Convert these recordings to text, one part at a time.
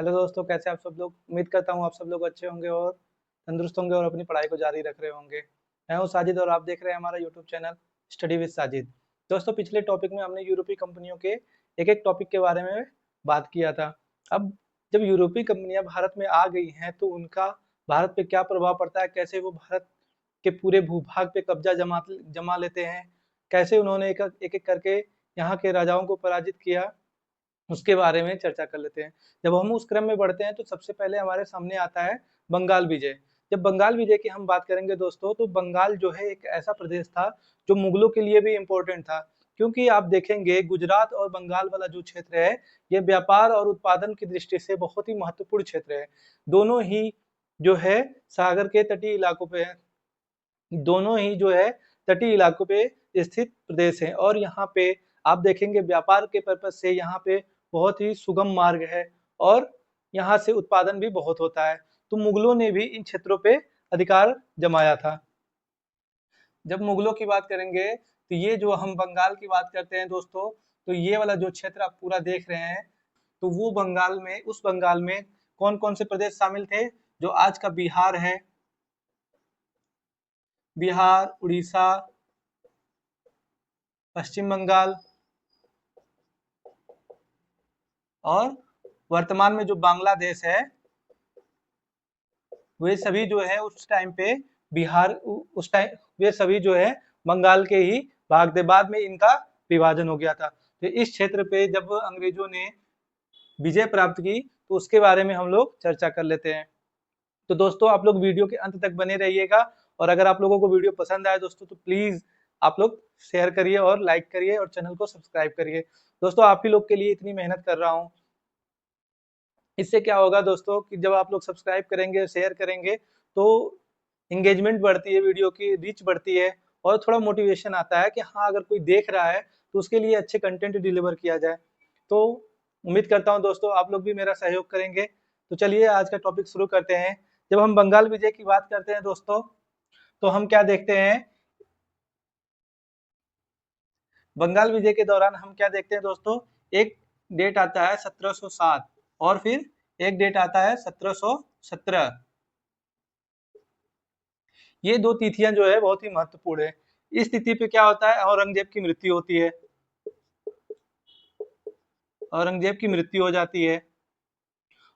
Hello दोस्तों, कैसे आप सब लोग। उम्मीद करता हूँ आप सब लोग अच्छे होंगे और तंदुरुस्त होंगे और अपनी पढ़ाई को जारी रख रहे होंगे। मैं हूँ साजिद और आप देख रहे हैं हमारा YouTube channel study with Sajid. दोस्तों, पिछले टॉपिक में हमने यूरोपीय कंपनियों के एक एक टॉपिक के बारे में बात किया था। अब जब यूरोपीय कंपनियां भारत में आ गई हैं तो उनका भारत पे क्या प्रभाव पड़ता है, कैसे वो भारत के पूरे भूभाग पे कब्जा जमा जमा लेते हैं, कैसे उन्होंने एक एक करके यहाँ के राजाओं को पराजित किया, उसके बारे में चर्चा कर लेते हैं। जब हम उस क्रम में बढ़ते हैं तो सबसे पहले हमारे सामने आता है बंगाल विजय। जब बंगाल विजय की हम बात करेंगे दोस्तों, तो बंगाल जो है एक ऐसा प्रदेश था जो मुगलों के लिए भी इम्पोर्टेंट था, क्योंकि आप देखेंगे गुजरात और बंगाल वाला जो क्षेत्र है, ये व्यापार और उत्पादन की दृष्टि से बहुत ही महत्वपूर्ण क्षेत्र है। दोनों ही जो है सागर के तटीय इलाकों पे है, दोनों ही जो है तटीय इलाकों पे स्थित प्रदेश है और यहाँ पे आप देखेंगे व्यापार के पर्पज से यहाँ पे बहुत ही सुगम मार्ग है और यहाँ से उत्पादन भी बहुत होता है। तो मुगलों ने भी इन क्षेत्रों पे अधिकार जमाया था। जब मुगलों की बात करेंगे तो ये जो हम बंगाल की बात करते हैं दोस्तों, तो ये वाला जो क्षेत्र आप पूरा देख रहे हैं, तो वो बंगाल में, उस बंगाल में कौन कौन से प्रदेश शामिल थे, जो आज का बिहार है, बिहार, उड़ीसा, पश्चिम बंगाल और वर्तमान में जो बांग्लादेश है, वे सभी जो है उस टाइम पे बिहार उस टाइम वे सभी जो है बंगाल के ही भाग थे। बाद में इनका विभाजन हो गया था। तो इस क्षेत्र पे जब अंग्रेजों ने विजय प्राप्त की तो उसके बारे में हम लोग चर्चा कर लेते हैं। तो दोस्तों, आप लोग वीडियो के अंत तक बने रहिएगा और अगर आप लोगों को वीडियो पसंद आए दोस्तों तो प्लीज आप लोग शेयर करिए और लाइक करिए और चैनल को सब्सक्राइब करिए। दोस्तों, आप ही लोग के लिए इतनी मेहनत कर रहा हूँ। इससे क्या होगा दोस्तों कि जब आप लोग सब्सक्राइब करेंगे, शेयर करेंगे, तो एंगेजमेंट बढ़ती है, वीडियो की रीच बढ़ती है और थोड़ा मोटिवेशन आता है कि हाँ, अगर कोई देख रहा है तो उसके लिए अच्छे कंटेंट डिलीवर किया जाए। तो उम्मीद करता हूँ दोस्तों आप लोग भी मेरा सहयोग करेंगे। तो चलिए आज का टॉपिक शुरू करते हैं। जब हम बंगाल विजय की बात करते हैं दोस्तों, तो हम क्या देखते हैं, बंगाल विजय के दौरान हम क्या देखते हैं दोस्तों, एक डेट आता है 1707 और फिर एक डेट आता है 1717। ये दो तिथियां जो है बहुत ही महत्वपूर्ण है। इस तिथि पे क्या होता है, औरंगजेब की मृत्यु होती है, औरंगजेब की मृत्यु हो जाती है।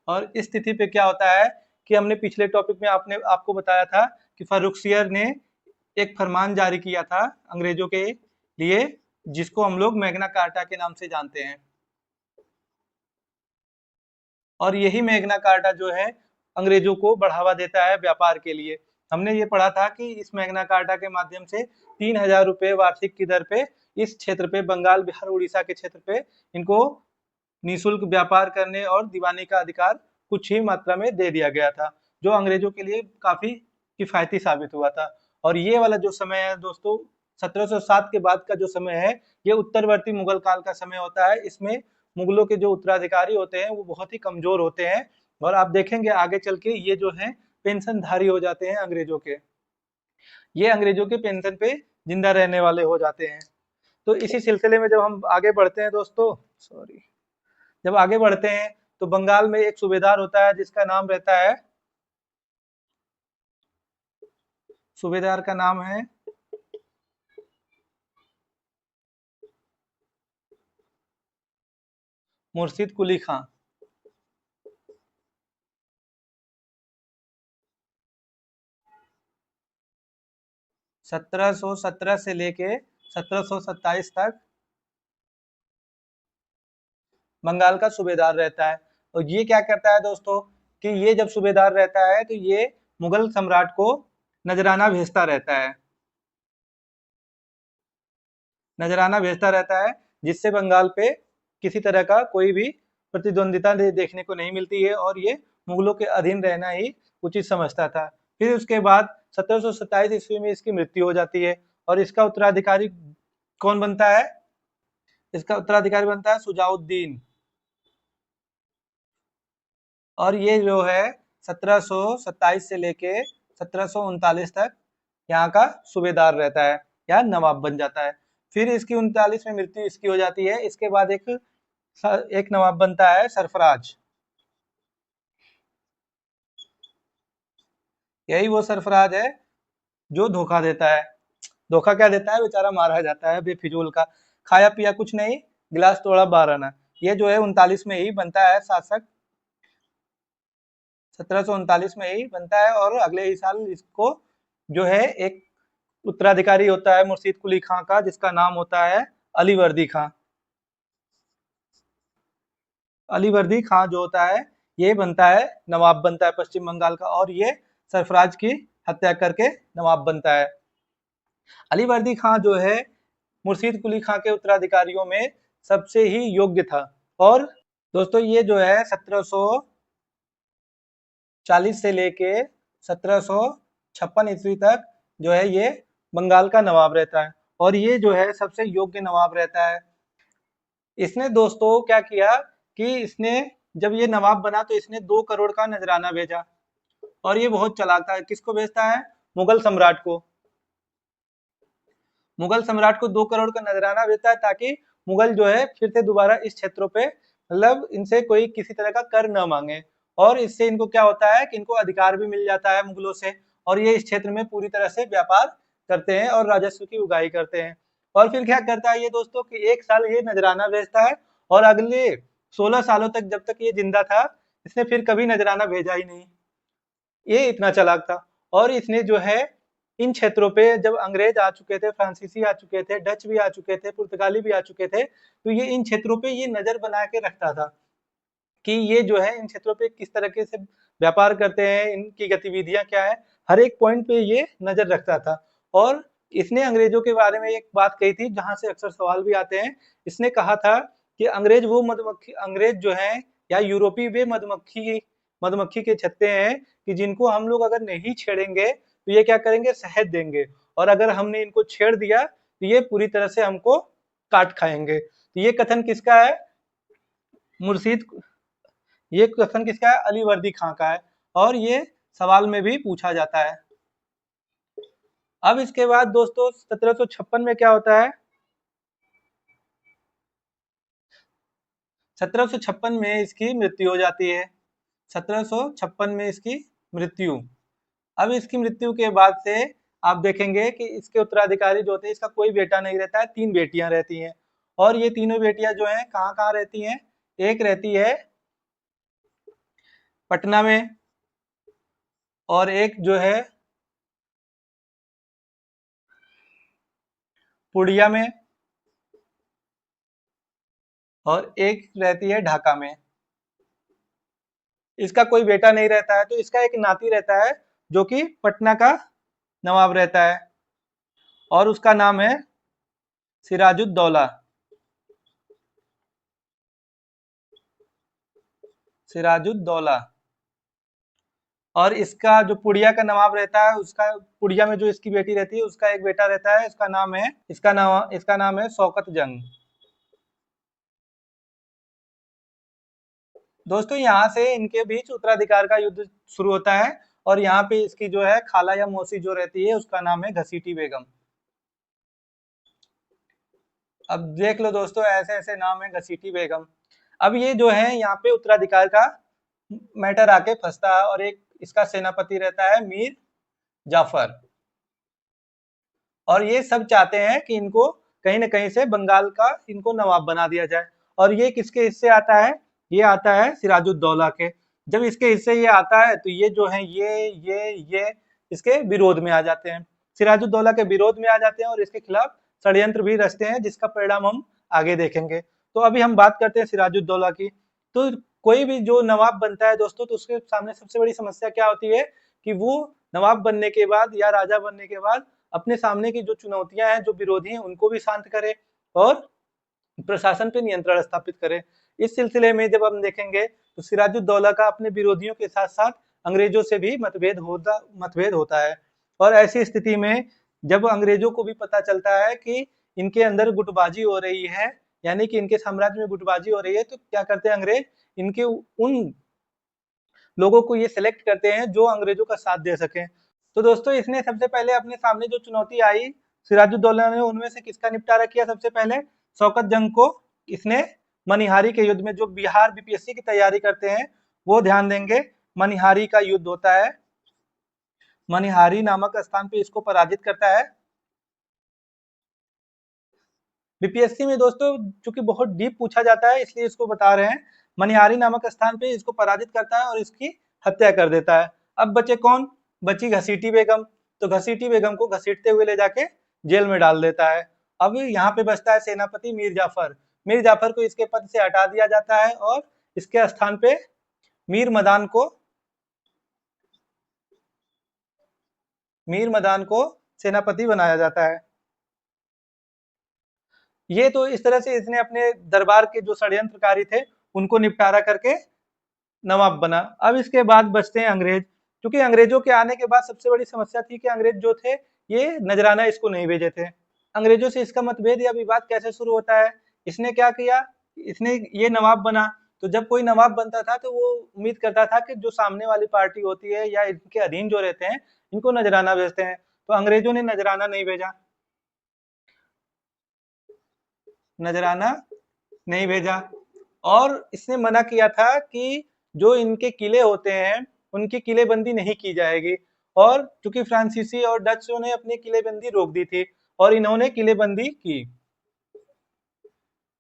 और इस तिथि पे क्या होता है कि हमने पिछले टॉपिक में आपने आपको बताया था कि फारुखसियर ने एक फरमान जारी किया था अंग्रेजों के लिए, जिसको हम लोग मैग्ना कार्टा के नाम से जानते हैं। और यही मैग्ना कार्टा जो है अंग्रेजों को बढ़ावा देता है व्यापार के लिए। हमने ये पढ़ा था कि इस मैग्ना कार्टा के माध्यम से 3000 रुपये वार्षिक की दर पे इस क्षेत्र पे, बंगाल, बिहार, उड़ीसा के क्षेत्र पे इनको निःशुल्क व्यापार करने और दीवानी का अधिकार कुछ ही मात्रा में दे दिया गया था, जो अंग्रेजों के लिए काफी किफायती साबित हुआ था। और ये वाला जो समय है दोस्तों, 1707 के बाद का जो समय है, ये उत्तरवर्ती मुगल काल का समय होता है। इसमें मुगलों के जो उत्तराधिकारी होते हैं वो बहुत ही कमजोर होते हैं और आप देखेंगे आगे चल के ये जो है पेंशनधारी हो जाते हैं अंग्रेजों के, ये अंग्रेजों के पेंशन पे जिंदा रहने वाले हो जाते हैं। तो इसी सिलसिले में जब हम आगे बढ़ते हैं दोस्तों, सॉरी, जब आगे बढ़ते हैं तो बंगाल में एक सूबेदार होता है जिसका नाम रहता है, सूबेदार का नाम है मुर्शिद कुली खां। 1717 से लेके 1727 तक बंगाल का सूबेदार रहता है। और ये क्या करता है दोस्तों कि ये जब सूबेदार रहता है तो ये मुगल सम्राट को नजराना भेजता रहता है, नजराना भेजता रहता है, जिससे बंगाल पे किसी तरह का कोई भी प्रतिद्वंदिता देखने को नहीं मिलती है और ये मुगलों के अधीन रहना ही उचित समझता था। फिर उसके बाद 1727 ईस्वी में इसकी मृत्यु हो जाती है और इसका उत्तराधिकारी कौन बनता है, इसका उत्तराधिकारी बनता है सुजाउद्दीन। और ये जो है 1727 से लेके 1739 तक यहाँ का सूबेदार रहता है या नवाब बन जाता है। फिर इसकी 39 में मृत्यु इसकी हो जाती है। इसके बाद एक एक नवाब बनता है सरफराज। यही वो सरफराज है जो धोखा देता है। धोखा क्या देता है, बेचारा मारा जाता है बेफिजूल का, खाया पिया कुछ नहीं, गिलास तोड़ा 12 आना। ये जो है 39 में ही बनता है शासक, 1739 में ही बनता है, और अगले ही साल इसको जो है एक उत्तराधिकारी होता है मुर्शीद कुली खां का, जिसका नाम होता है अलीवर्दी खां। अलीवर्दी खां जो होता है ये बनता है नवाब बनता है पश्चिम बंगाल का, और ये सरफराज की हत्या करके नवाब बनता है। अलीवर्दी खां जो है मुर्शीद कुली खां के उत्तराधिकारियों में सबसे ही योग्य था। और दोस्तों ये जो है 1740 से लेके 1756 ईस्वी तक जो है ये बंगाल का नवाब रहता है, और ये जो है सबसे योग्य नवाब रहता है। इसने दोस्तों क्या किया कि इसने जब ये नवाब बना तो इसने 2 करोड़ का नजराना भेजा, और ये बहुत चालाक था। किसको भेजता है, मुगल सम्राट को। मुगल सम्राट को 2 करोड़ का नजराना भेजता है ताकि मुगल जो है फिर से दोबारा इस क्षेत्रों पे मतलब इनसे कोई किसी तरह का कर न मांगे, और इससे इनको क्या होता है कि इनको अधिकार भी मिल जाता है मुगलों से, और ये इस क्षेत्र में पूरी तरह से व्यापार करते हैं और राजस्व की उगाही करते हैं। और फिर क्या करता है ये दोस्तों कि 1 साल ये नजराना भेजता है, और अगले 16 सालों तक जब तक ये जिंदा था इसने फिर कभी नजराना भेजा ही नहीं। ये इतना चालाक था। और इसने जो है इन क्षेत्रों पे जब अंग्रेज आ चुके थे, फ्रांसीसी आ चुके थे, डच भी आ चुके थे, पुर्तगाली भी आ चुके थे, तो ये इन क्षेत्रों पे ये नजर बना के रखता था कि ये जो है इन क्षेत्रों पे किस तरीके से व्यापार करते हैं, इनकी गतिविधियां क्या है, हर एक पॉइंट पे ये नजर रखता था। और इसने अंग्रेजों के बारे में एक बात कही थी जहां से अक्सर सवाल भी आते हैं। इसने कहा था कि अंग्रेज वो मधुमक्खी, अंग्रेज जो है या यूरोपीय वे मधुमक्खी मधुमक्खी के छत्ते हैं कि जिनको हम लोग अगर नहीं छेड़ेंगे तो ये क्या करेंगे, शहद देंगे, और अगर हमने इनको छेड़ दिया तो ये पूरी तरह से हमको काट खाएंगे। तो ये कथन किसका है, मुर्शीद, ये क्वेश्चन किसका है, अलीवर्दी खां का है, और ये सवाल में भी पूछा जाता है। अब इसके बाद दोस्तों 1756 में क्या होता है, 1756 में इसकी मृत्यु हो जाती है। 1756 में इसकी मृत्यु। अब इसकी मृत्यु के बाद से आप देखेंगे कि इसके उत्तराधिकारी जो होते हैं, इसका कोई बेटा नहीं रहता है, 3 बेटियां रहती हैं, और ये तीनों बेटियां जो हैं कहाँ कहाँ रहती हैं, एक रहती है पटना में, और एक जो है पुड़िया में, और एक रहती है ढाका में। इसका कोई बेटा नहीं रहता है, तो इसका एक नाती रहता है जो कि पटना का नवाब रहता है, और उसका नाम है सिराजुद्दौला। सिराजुद्दौला। और इसका जो पुड़िया का नवाब रहता है, उसका पुड़िया में जो इसकी बेटी रहती है उसका एक बेटा रहता है, इसका नाम है शौकत जंग। दोस्तों यहाँ से इनके बीच उत्तराधिकार का युद्ध शुरू होता है, और यहाँ पे इसकी जो है खाला या मौसी जो रहती है उसका नाम है घसीटी बेगम। अब देख लो दोस्तों, ऐसे ऐसे नाम है घसीटी बेगम। अब ये जो है यहाँ पे उत्तराधिकार का मैटर आके फंसता है, और एक इसका सेनापति रहता है मीर जाफर, और ये सब चाहते हैं कि इनको कहीं ना कहीं से बंगाल का इनको नवाब बना दिया जाए। और ये किसके हिस्से आता है, ये आता है सिराजुद्दौला के। जब इसके हिस्से ये आता है तो ये जो है ये इसके विरोध में आ जाते हैं, सिराजुद्दौला के विरोध में आ जाते हैं, और इसके खिलाफ षड्यंत्र भी रचते हैं, जिसका परिणाम हम आगे देखेंगे। तो अभी हम बात करते हैं सिराजुद्दौला की। तो कोई भी जो नवाब बनता है दोस्तों, तो उसके सामने सबसे बड़ी समस्या क्या होती है कि वो नवाब बनने के बाद या राजा बनने के बाद अपने सामने की जो चुनौतियां हैं, जो विरोधी हैं, उनको भी शांत करे और प्रशासन पे नियंत्रण स्थापित करे। इस सिलसिले में जब हम देखेंगे तो सिराजुद्दौला का अपने विरोधियों के साथ साथ अंग्रेजों से भी मतभेद होता है। और ऐसी स्थिति में जब अंग्रेजों को भी पता चलता है कि इनके अंदर गुटबाजी हो रही है, यानी कि इनके साम्राज्य में गुटबाजी हो रही है, तो क्या करते हैं अंग्रेज, इनके उन लोगों को ये सिलेक्ट करते हैं जो अंग्रेजों का साथ दे सके। तो दोस्तों इसने सबसे पहले अपने सामने जो चुनौती आई सिराजुद्दौला ने, उनमें से किसका निपटारा किया, सबसे पहले शौकत जंग को इसने मनिहारी के युद्ध में, जो बिहार बीपीएससी की तैयारी करते हैं वो ध्यान देंगे, मनिहारी का युद्ध होता है मनिहारी नामक स्थान पे इसको पराजित करता है। बीपीएससी में दोस्तों चूंकि बहुत डीप पूछा जाता है इसलिए इसको बता रहे हैं। मनिहारी नामक स्थान पे इसको पराजित करता है और इसकी हत्या कर देता है। अब बचे कौन? बची घसीटी बेगम। तो घसीटी बेगम को घसीटते हुए ले जाके जेल में डाल देता है। अब यहाँ पे बचता है सेनापति मीर जाफर। मीर जाफर को इसके पद से हटा दिया जाता है और इसके स्थान पे मीर मदान को सेनापति बनाया जाता है। ये तो इस तरह से इसने अपने दरबार के जो षड्यंत्रकारी थे उनको निपटारा करके नवाब बना। अब इसके बाद बचते हैं अंग्रेज। क्योंकि अंग्रेजों के आने के बाद सबसे बड़ी समस्या थी कि अंग्रेज जो थे ये नजराना इसको नहीं भेजे थे। अंग्रेजों से इसका मतभेद या विवाद कैसे शुरू होता है? इसने क्या किया, इसने ये नवाब बना, तो जब कोई नवाब बनता था तो वो उम्मीद करता था कि जो सामने वाली पार्टी होती है या इनके अधीन जो रहते हैं इनको नजराना भेजते हैं। तो अंग्रेजों ने नजराना नहीं भेजा, नजराना नहीं भेजा और इसने मना किया था कि जो इनके किले होते हैं उनकी किलेबंदी नहीं की जाएगी। और चूंकि फ्रांसीसी और डचों ने अपनी किलेबंदी रोक दी थी और इन्होंने किलेबंदी की,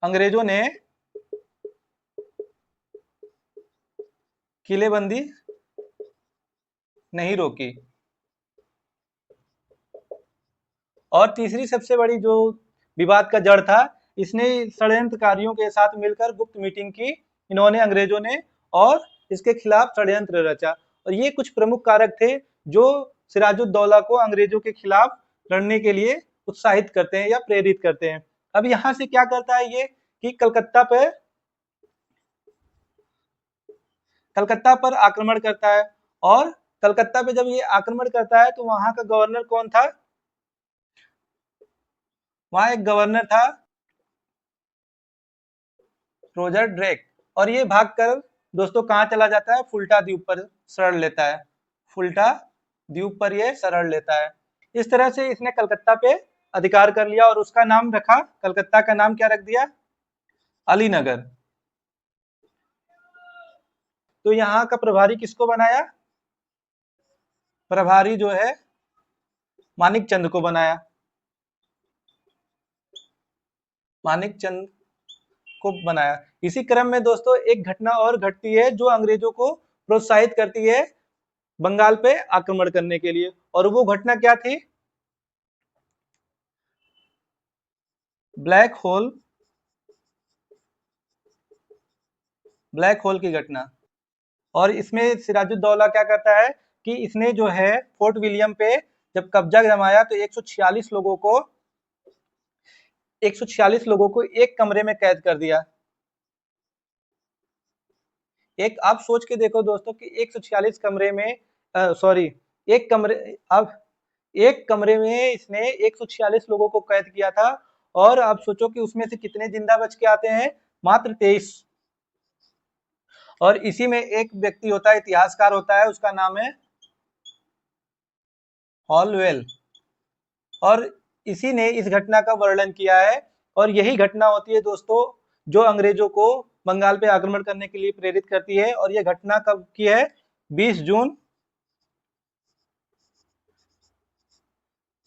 अंग्रेजों ने किलेबंदी नहीं रोकी। और तीसरी सबसे बड़ी जो विवाद का जड़ था, इसने षड्यंत्रकारियों के साथ मिलकर गुप्त मीटिंग की इन्होंने, अंग्रेजों ने, और इसके खिलाफ षड्यंत्र रचा। और ये कुछ प्रमुख कारक थे जो सिराजुद्दौला को अंग्रेजों के खिलाफ लड़ने के लिए उत्साहित करते हैं या प्रेरित करते हैं। अब यहाँ से क्या करता है ये कि कलकत्ता पर आक्रमण करता है। और कलकत्ता पे जब ये आक्रमण करता है तो वहां का गवर्नर कौन था? वहां एक गवर्नर था रोजर ड्रेक। और ये भागकर दोस्तों कहाँ चला जाता है? फुल्टा द्वीप पर शरण लेता है। फुल्टा द्वीप पर ये शरण लेता है। इस तरह से इसने कलकत्ता पे अधिकार कर लिया और उसका नाम रखा, कलकत्ता का नाम क्या रख दिया? अलीनगर। तो यहाँ का प्रभारी किसको बनाया? प्रभारी जो है मानिक चंद को बनाया। मानिक चंद को बनाया। इसी क्रम में दोस्तों एक घटना और घटती है जो अंग्रेजों को प्रोत्साहित करती है बंगाल पे आक्रमण करने के लिए। और वो घटना क्या थी? ब्लैक होल की घटना। और इसमें सिराजुद्दौला क्या करता है कि इसने जो है फोर्ट विलियम पे जब कब्जा जमाया तो 146 लोगों को एक कमरे में कैद कर दिया। एक आप सोच के देखो दोस्तों कि 146 कमरे में सॉरी एक कमरे अब एक कमरे में इसने 146 लोगों को कैद किया था। और आप सोचो कि उसमें से कितने जिंदा बच के आते हैं? मात्र 23। और इसी में एक व्यक्ति होता है, इतिहासकार होता है, उसका नाम है हॉलवेल। और इसी ने इस घटना का वर्णन किया है। और यही घटना होती है दोस्तों जो अंग्रेजों को बंगाल पे आक्रमण करने के लिए प्रेरित करती है। और यह घटना कब की है? 20 जून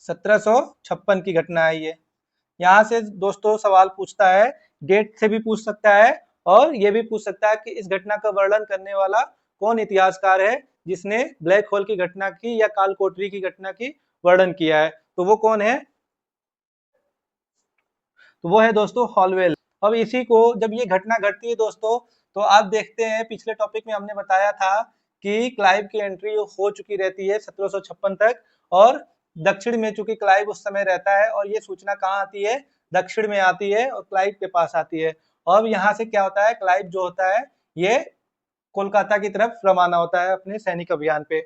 1756 की घटना है ये। यहाँ से दोस्तों सवाल पूछता है, डेट से भी पूछ सकता है और ये भी पूछ सकता है कि इस घटना का वर्णन करने वाला कौन इतिहासकार है जिसने ब्लैक होल की घटना की या काल कोठरी की घटना की वर्णन किया है। तो वो कौन है? तो वो है दोस्तों हॉलवेल। अब इसी को जब ये घटना घटती है दोस्तों तो आप देखते हैं पिछले टॉपिक में हमने बताया था कि क्लाइव की एंट्री हो चुकी रहती है 1756 तक। और दक्षिण में चूंकि क्लाइव उस समय रहता है और ये सूचना कहाँ आती है? दक्षिण में आती है और क्लाइव के पास आती है। और यहाँ से क्या होता है? क्लाइव जो होता है ये कोलकाता की तरफ रवाना होता है अपने सैनिक अभियान पे।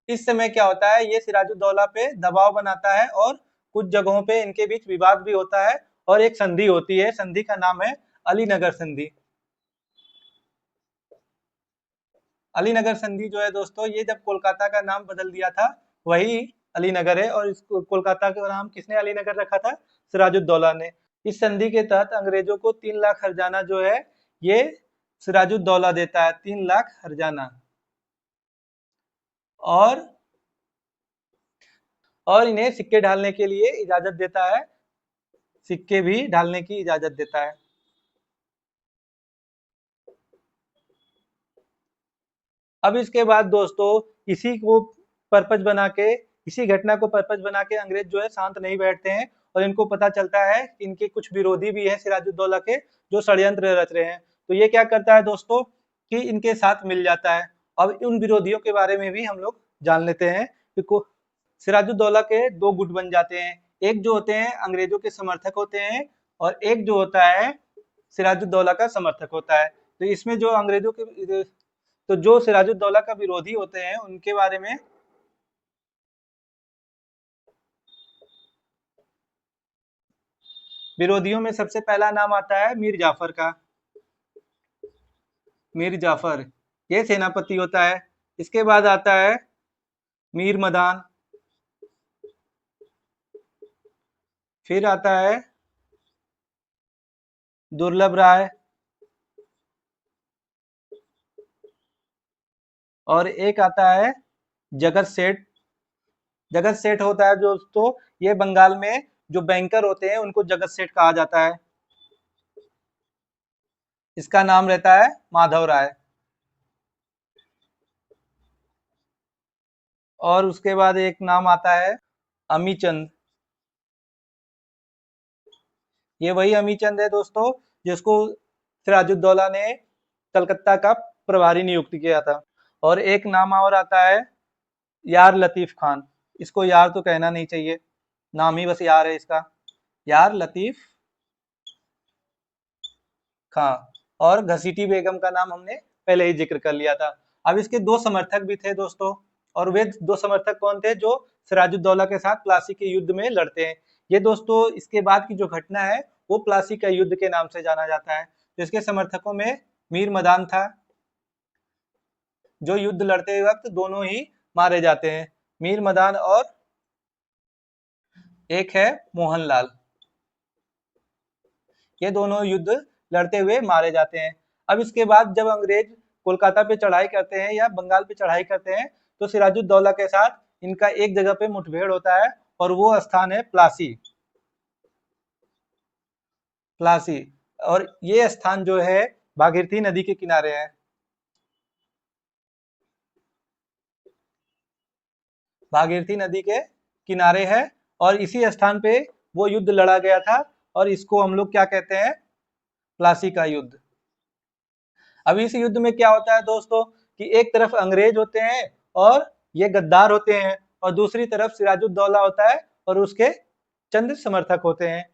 इस समय क्या होता है? ये सिराजुद्दौला पे दबाव बनाता है और कुछ जगहों पे इनके बीच विवाद भी होता है और एक संधि होती है। संधि का नाम है अलीनगर संधि। अलीनगर संधि जो है दोस्तों ये जब कोलकाता का नाम बदल दिया था वही अलीनगर है। और इस कोलकाता का नाम किसने अलीनगर रखा था? सिराजुद्दौला ने। इस संधि के तहत अंग्रेजों को 3 लाख हर्जाना जो है ये सिराजुद्दौला देता है, 3 लाख हर्जाना। और और इन्हें सिक्के ढालने के लिए इजाजत देता है, सिक्के भी ढालने की इजाजत देता है। अब इसके बाद दोस्तों इसी को पर्पज बना के, इसी घटना को पर्पज बना के अंग्रेज जो है शांत नहीं बैठते हैं और इनको पता चलता है कि इनके कुछ विरोधी भी हैं सिराजुद्दौला के, जो षड्यंत्र रच रहे हैं। तो ये क्या करता है दोस्तों कि इनके साथ मिल जाता है। अब उन विरोधियों के बारे में भी हम लोग जान लेते हैं कि सिराजुद्दौला के दो गुट बन जाते हैं, एक जो होते हैं अंग्रेजों के समर्थक होते हैं और एक जो होता है सिराजुद्दौला का समर्थक होता है। तो इसमें जो अंग्रेजों के, तो जो सिराजुद्दौला का विरोधी होते हैं उनके बारे में, विरोधियों में सबसे पहला नाम आता है मीर जाफर का। मीर जाफर ये सेनापति होता है। इसके बाद आता है मीर मदान, फिर आता है दुर्लभ राय, और एक आता है जगत सेठ। जगत सेठ होता है दोस्तों, ये बंगाल में जो बैंकर होते हैं उनको जगत सेठ कहा जाता है। इसका नाम रहता है माधव राय। और उसके बाद एक नाम आता है अमीचंद। ये वही अमीचंद है दोस्तों जिसको सिराजुद्दौला ने कलकत्ता का प्रभारी नियुक्त किया था। और एक नाम और आता है यार लतीफ खान। इसको यार तो कहना नहीं चाहिए, नाम ही बस यार है इसका, यार लतीफ खां। और घसीटी बेगम का नाम हमने पहले ही जिक्र कर लिया था। अब इसके दो समर्थक भी थे दोस्तों, और वे दो समर्थक कौन थे जो सिराजुद्दौला के साथ प्लासी के युद्ध में लड़ते हैं। ये दोस्तों इसके बाद की जो घटना है वो प्लासी का युद्ध के नाम से जाना जाता है। तो इसके समर्थकों में मीर मदान था, जो युद्ध लड़ते वक्त दोनों ही मारे जाते हैं, मीर मदान, और एक है मोहनलाल। ये दोनों युद्ध लड़ते हुए मारे जाते हैं। अब इसके बाद जब अंग्रेज कोलकाता पे चढ़ाई करते हैं या बंगाल पे चढ़ाई करते हैं तो सिराजुद्दौला के साथ इनका एक जगह पे मुठभेड़ होता है, और वो स्थान है प्लासी। प्लासी, और ये स्थान जो है भागीरथी नदी के किनारे है। भागीरथी नदी के किनारे है, और इसी स्थान पे वो युद्ध लड़ा गया था, और इसको हम लोग क्या कहते हैं, प्लासी का युद्ध। अब इस युद्ध में क्या होता है दोस्तों कि एक तरफ अंग्रेज होते हैं और ये गद्दार होते हैं, और दूसरी तरफ सिराजुद्दौला होता है और उसके चंद समर्थक होते हैं।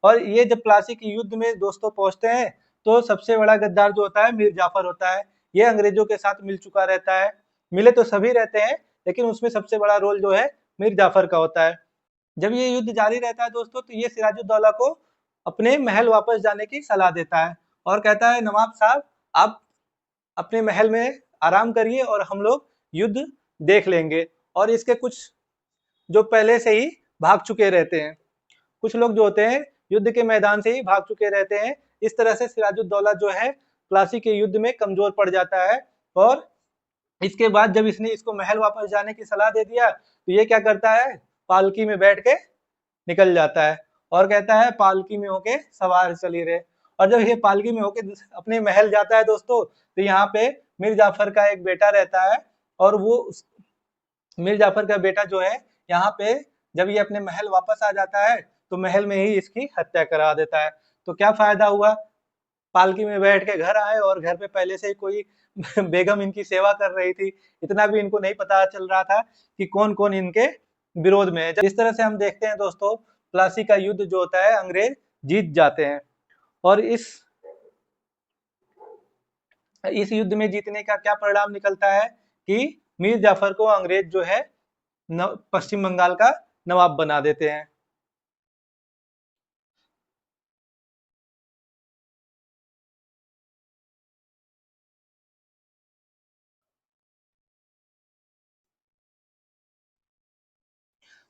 और ये जब प्लासी के युद्ध में दोस्तों पहुंचते हैं तो सबसे बड़ा गद्दार जो होता है मीर जाफर होता है। ये अंग्रेजों के साथ मिल चुका रहता है, मिले तो सभी रहते हैं लेकिन उसमें सबसे बड़ा रोल जो है मीर जाफर का होता है। जब ये युद्ध जारी रहता है दोस्तों तो ये सिराजुद्दौला को अपने महल वापस जाने की सलाह देता है और कहता है नवाब साहब आप अपने महल में आराम करिए और हम लोग युद्ध देख लेंगे। और इसके कुछ जो पहले से ही भाग चुके रहते हैं, कुछ लोग जो होते हैं युद्ध के मैदान से ही भाग चुके रहते हैं। इस तरह से सिराजुद्दौला जो है प्लासी के युद्ध में कमजोर पड़ जाता है, और इसके बाद जब इसने इसको महल वापस जाने की सलाह दे दिया तो ये क्या करता है, पालकी में बैठ के निकल जाता है और कहता है पालकी में होके सवार चली रहे। और जब ये पालकी में होके अपने महल जाता है दोस्तों तो यहाँ पे मीर जाफर का एक बेटा रहता है, और वो मीर जाफर का बेटा जो है यहाँ पे जब ये अपने महल वापस आ जाता है तो महल में ही इसकी हत्या करा देता है। तो क्या फायदा हुआ, पालकी में बैठ के घर आए और घर पे पहले से ही कोई बेगम इनकी सेवा कर रही थी, इतना भी इनको नहीं पता चल रहा था कि कौन कौन इनके विरोध में है। इस तरह से हम देखते हैं दोस्तों प्लासी का युद्ध जो होता है अंग्रेज जीत जाते हैं, और इस युद्ध में जीतने का क्या परिणाम निकलता है कि मीर जाफर को अंग्रेज जो है पश्चिम बंगाल का नवाब बना देते हैं।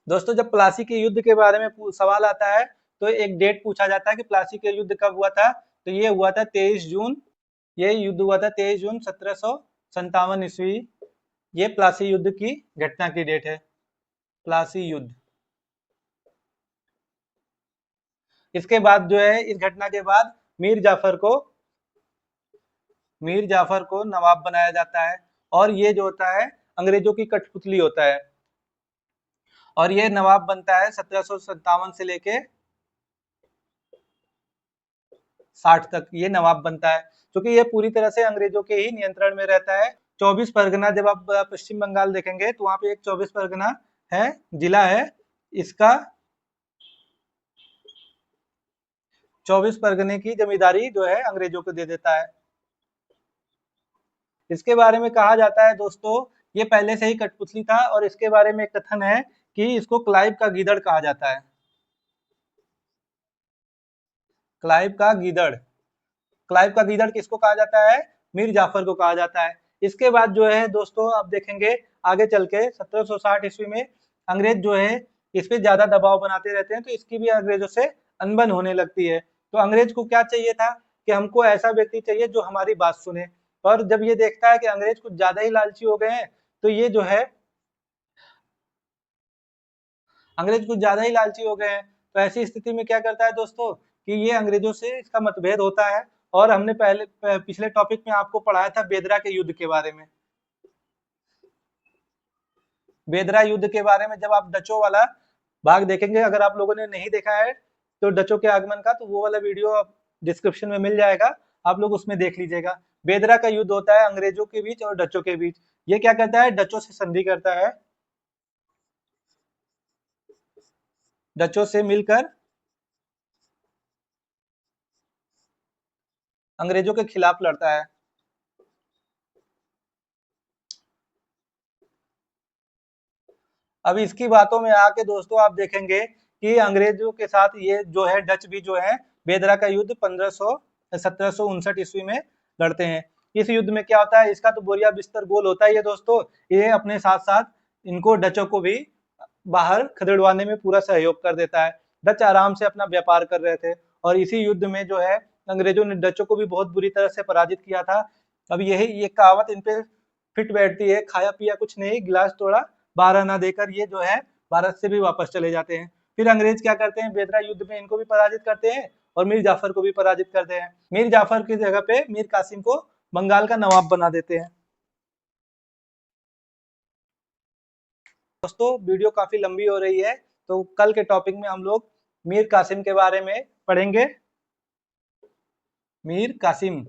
दोस्तों जब प्लासी के युद्ध के बारे में सवाल आता है तो एक डेट पूछा जाता है कि प्लासी के युद्ध कब हुआ था, तो ये हुआ था 23 जून। ये युद्ध हुआ था 23 जून 1757 ईस्वी। ये प्लासी युद्ध की घटना की डेट है, प्लासी युद्ध। इसके बाद जो है, इस घटना के बाद मीर जाफर को नवाब बनाया जाता है, और ये जो होता है अंग्रेजों की कठपुतली होता है, और ये नवाब बनता है 1757 से लेके 60 तक ये नवाब बनता है, क्योंकि ये पूरी तरह से अंग्रेजों के ही नियंत्रण में रहता है। 24 परगना, जब आप पश्चिम बंगाल देखेंगे तो वहां पे एक 24 परगना है, जिला है, इसका 24 परगने की जमींदारी जो है अंग्रेजों को दे देता है। इसके बारे में कहा जाता है दोस्तों, ये पहले से ही कठपुतली था, और इसके बारे में एक कथन है कि इसको क्लाइव का गीदड़ कहा जाता है। क्लाइव का गीदड़, क्लाइव का गीदड़ किसको कहा जाता है? मीर जाफर को कहा जाता है। इसके बाद जो है दोस्तों, आप देखेंगे आगे चल के 1760 ईस्वी में अंग्रेज जो है इस पे ज्यादा दबाव बनाते रहते हैं, तो इसकी भी अंग्रेजों से अनबन होने लगती है। तो अंग्रेज को क्या चाहिए था कि हमको ऐसा व्यक्ति चाहिए जो हमारी बात सुने, और जब ये देखता है कि अंग्रेज कुछ ज्यादा ही लालची हो गए हैं, तो ये जो है अंग्रेज कुछ ज्यादा ही लालची हो गए हैं, तो ऐसी स्थिति में क्या करता है दोस्तों कि ये अंग्रेजों से इसका मतभेद होता है। और हमने पिछले टॉपिक में आपको पढ़ाया था बेदरा के युद्ध के बारे में। बेदरा युद्ध के बारे में जब आप डचों वाला भाग देखेंगे, अगर आप लोगों ने नहीं देखा है तो डचों के आगमन का, तो वो वाला वीडियो आप डिस्क्रिप्शन में मिल जाएगा, आप लोग उसमें देख लीजिएगा। बेदरा का युद्ध होता है अंग्रेजों के बीच और डचों के बीच। ये क्या करता है? डचों से संधि करता है, डचों से मिलकर अंग्रेजों के खिलाफ लड़ता है। अब इसकी बातों में आके दोस्तों आप देखेंगे कि अंग्रेजों के साथ ये जो है डच भी जो है बेदरा का युद्ध 1759 ईस्वी में लड़ते हैं। इस युद्ध में क्या होता है, इसका तो बोरिया बिस्तर गोल होता है ये दोस्तों। ये अपने साथ साथ इनको डचों को भी बाहर खदेड़वाने में पूरा सहयोग कर देता है। डच आराम से अपना व्यापार कर रहे थे, और इसी युद्ध में जो है अंग्रेजों ने डचों को भी बहुत बुरी तरह से पराजित किया था। अब यही ये कहावत इन पे फिट बैठती है, खाया पिया कुछ नहीं, गिलास तोड़ा बारह ना देकर ये जो है भारत से भी वापस चले जाते हैं। फिर अंग्रेज क्या करते हैं, बेदरा युद्ध में इनको भी पराजित करते हैं और मीर जाफर को भी पराजित करते हैं। मीर जाफर की जगह पे मीर कासिम को बंगाल का नवाब बना देते हैं। दोस्तों वीडियो काफी लंबी हो रही है, तो कल के टॉपिक में हम लोग मीर कासिम के बारे में पढ़ेंगे। मीर कासिम,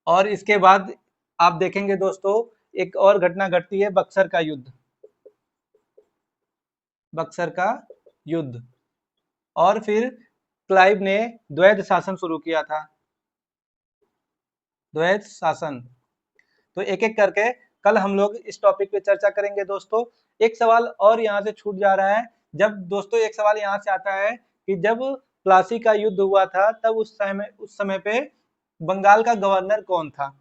और इसके बाद आप देखेंगे दोस्तों एक और घटना घटती है, बक्सर का युद्ध। बक्सर का युद्ध, और फिर क्लाइव ने द्वैध शासन शुरू किया था। द्वैध शासन, तो एक एक करके कल हम लोग इस टॉपिक पे चर्चा करेंगे दोस्तों। एक सवाल और यहाँ से छूट जा रहा है, जब दोस्तों एक सवाल यहाँ से आता है कि जब प्लासी का युद्ध हुआ था तब उस समय पे बंगाल का गवर्नर कौन था?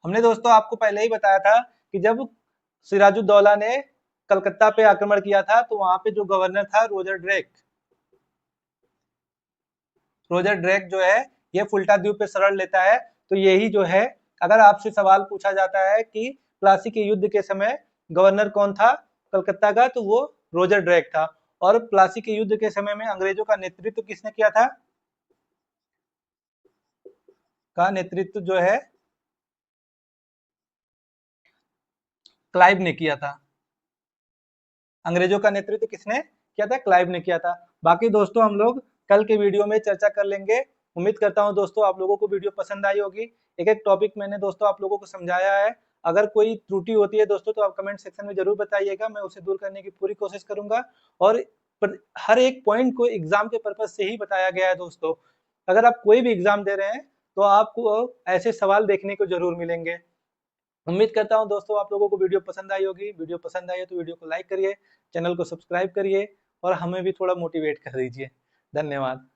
हमने दोस्तों आपको पहले ही बताया था कि जब सिराजुद्दौला ने कलकत्ता पे आक्रमण किया था तो वहां पे जो गवर्नर था रोजर ड्रेक जो है ये फुल्टा द्वीप पे शरण लेता है। तो यही जो है, अगर आपसे सवाल पूछा जाता है कि प्लासी के युद्ध के समय गवर्नर कौन था कलकत्ता का, तो वो रोजर ड्रेक था। और प्लासी के युद्ध के समय में अंग्रेजों का नेतृत्व किसने किया था? का नेतृत्व जो है क्लाइव ने किया था। अंग्रेजों का नेतृत्व किसने किया था? क्लाइव ने किया था। बाकी दोस्तों हम लोग कल के वीडियो में चर्चा कर लेंगे। उम्मीद करता हूं दोस्तों आप लोगों को वीडियो पसंद आई होगी। एक एक टॉपिक मैंने दोस्तों आप लोगों को समझाया है। अगर कोई त्रुटि होती है दोस्तों तो आप कमेंट सेक्शन में जरूर बताइएगा, मैं उसे दूर करने की पूरी कोशिश करूंगा। और हर एक पॉइंट को एग्जाम के पर्पज से ही बताया गया है दोस्तों। अगर आप कोई भी एग्जाम दे रहे हैं तो आपको ऐसे सवाल देखने को जरूर मिलेंगे। उम्मीद करता हूँ दोस्तों आप लोगों को वीडियो पसंद आई होगी। वीडियो पसंद आई है तो वीडियो को लाइक करिए, चैनल को सब्सक्राइब करिए और हमें भी थोड़ा मोटिवेट कर दीजिए। धन्यवाद।